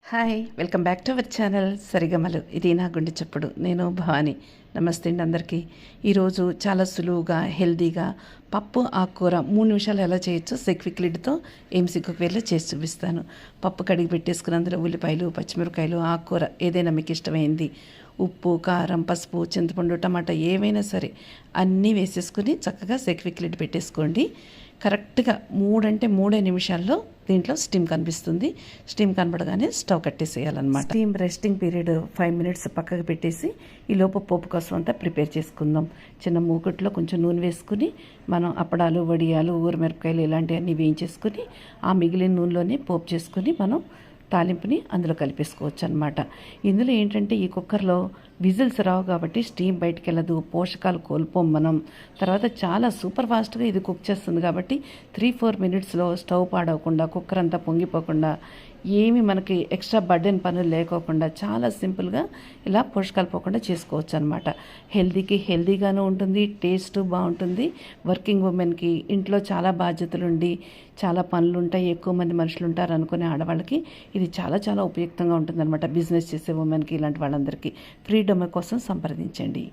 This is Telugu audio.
Hi welcome back to our channel Sarigamalu. ఇది నా గుండె చప్పుడు. నేను భవాని. నమస్తే అండి అందరికీ. ఈరోజు చాలా సులువుగా హెల్తీగా పప్పు ఆకుకూర 3 నిమిషాలు ఎలా చేయొచ్చో సెక్విక్ లిడ్తో ఏం సిక్కుకు వెళ్ళి చేసి చూపిస్తాను. పప్పు కడిగి పెట్టేసుకుని అందులో ఉల్లిపాయలు, పచ్చిమిరపకాయలు, ఆకుకూర ఏదైనా మీకు ఇష్టమైంది, ఉప్పు, కారం, పసుపు, చింతపండు, టమాటా ఏవైనా సరే అన్నీ వేసేసుకుని చక్కగా సెక్విక్ లిడ్ పెట్టేసుకోండి. కరెక్ట్గా 3 అంటే 3 నిమిషాల్లో దీంట్లో స్టీమ్ కనిపిస్తుంది. స్టీమ్ కనపడగానే స్టవ్ కట్టేసేయాలన్నమాట. స్టీమ్ రెస్టింగ్ పీరియడ్ 5 మినిట్స్ పక్కకు పెట్టేసి ఈ లోపు పోపు కోసం అంతా ప్రిపేర్ చేసుకుందాం. చిన్న మూకుట్లో కొంచెం నూనె వేసుకుని మనం అప్పడాలు, వడియాలు, ఊరమిరపకాయలు ఇలాంటివన్నీ వేయించేసుకుని ఆ మిగిలిన నూనెలోనే పోపు చేసుకుని మనం తాలింపుని అందులో కలిపేసుకోవచ్చు అనమాట. ఇందులో ఏంటంటే ఈ కుక్కర్లో విజిల్స్ రావు కాబట్టి స్టీమ్ బయటికి వెళ్ళదు, పోషకాలు కోల్పోం మనం. తర్వాత చాలా సూపర్ ఫాస్ట్గా ఇది కుక్ చేస్తుంది కాబట్టి 3-4 మినిట్స్లో స్టవ్ పాడవకుండా, కుక్కర్ అంతా పొంగిపోకుండా, ఏమి మనకి ఎక్స్ట్రా బర్డెన్ పనులు లేకోకుండా చాలా సింపుల్గా ఇలా పోషకాలు పోకుండా చేసుకోవచ్చు అనమాట. హెల్దీగాను ఉంటుంది, టేస్ట్ బాగుంటుంది. వర్కింగ్ ఉమెన్కి, ఇంట్లో చాలా బాధ్యతలు ఉండి చాలా పనులు ఉంటాయి, ఎక్కువ మంది మనుషులు ఉంటారు అనుకునే ఆడవాళ్ళకి ఇది చాలా చాలా ఉపయుక్తంగా ఉంటుంది అనమాట. బిజినెస్ చేసే ఉమెన్కి, ఇలాంటి వాళ్ళందరికీ ఫ్రీడమ్ కోసం సంప్రదించండి.